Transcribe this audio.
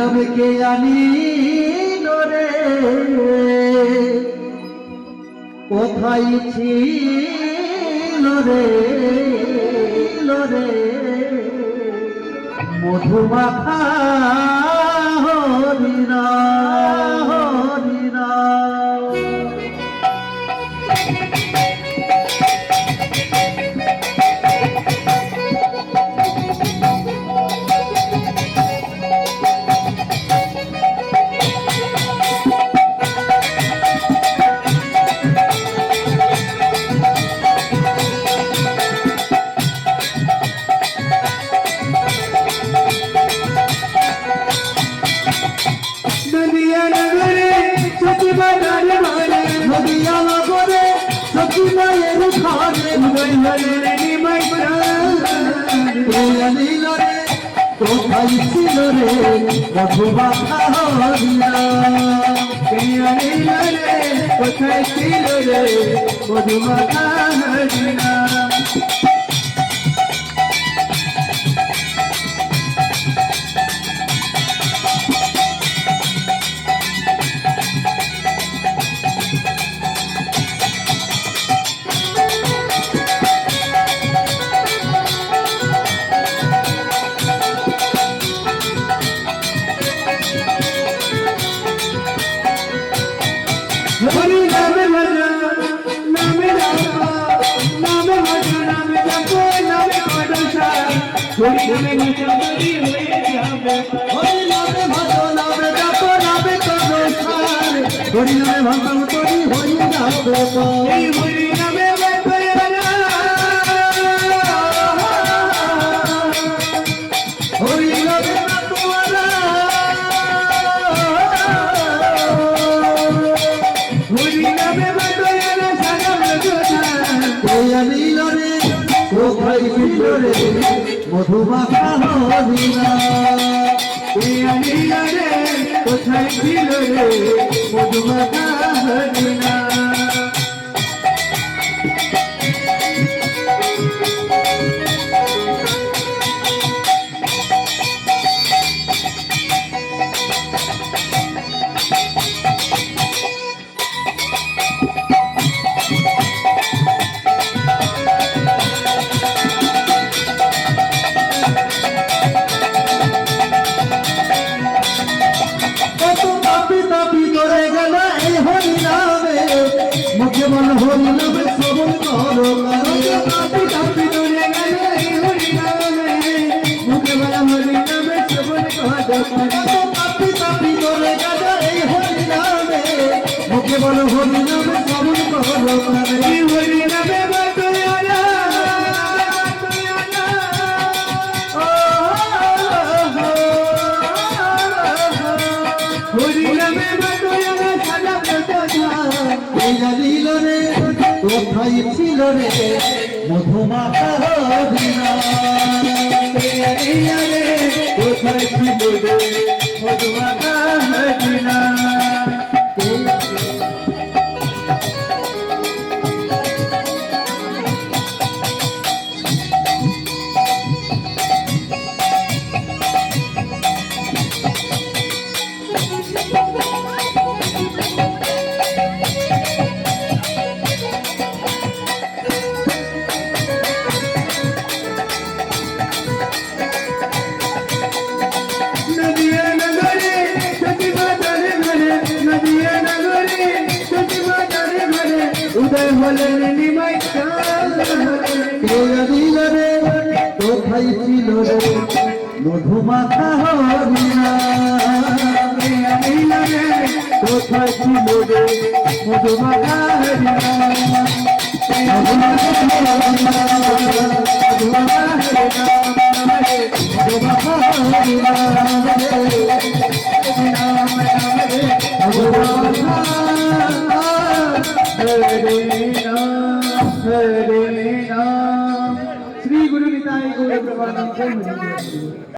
নীরবে কে আনিল রে কোথায় ছিল রে মধুমাখা হরিণা হরিণা নদিয়া নগরে সতী মায়ের ঘরে নদিয়া নগরে সতী মায়ের ঘরে হরে নিমাই নীল রে কোথায় ছিল রে মধুমাখা হরিণা নীল রে কোথায় ছিল রে মধুমাখা হরিণা হরি নামে ভজো নামে রাখো নামে ভজো নামে রাখো নামে কদসা হরি নামে ভজো হরি হয়ে যাবে হরি নামে ভজো নামে ডাকো নামে করো সার হরি নামে ভজো করি হরি যাবে এই হরি নামে ভজো হরি নামে তোমারা হরি নামে ভজো সারা ভজো নীল রে কোথায় ছিল রে মধুমাখা হরিণা নীল রে কোথায় ছিল রে মধুমাখা হরিণা কত পাপি তাপি করে গেল এই হরি নামে মুখে বল হরি নামে শ্রবণ করো পাপি তাপি দূরে গেল এই হরি নামে মুখে বলা হরি নামে শ্রবণ কর কত পাপি তাপি করে গেল এই হরি নামে মুখে বল হরি নামে শ্রবণ করো এই হরি নামে বাতয়ালা হরি নামে বাতয়ালা সাদা প্রতজা নীল রে কোথায় ছিল রে মধুমাখা হরিণা রে কোথায় ছিল রে মধুমাখা হরিণা নদিয়া নগরে সতী মাতার ঘরে নদিয়া নগরে সতী মাতার ঘরে উদয় হলেন নিমাই নীল রে কোথায় ছিল রে মধুমাখা হরিণা নীল রে কোথায় ছিল রে মধুমাখা হরিণা श्री गुरु निताई गौर प्रभुपाद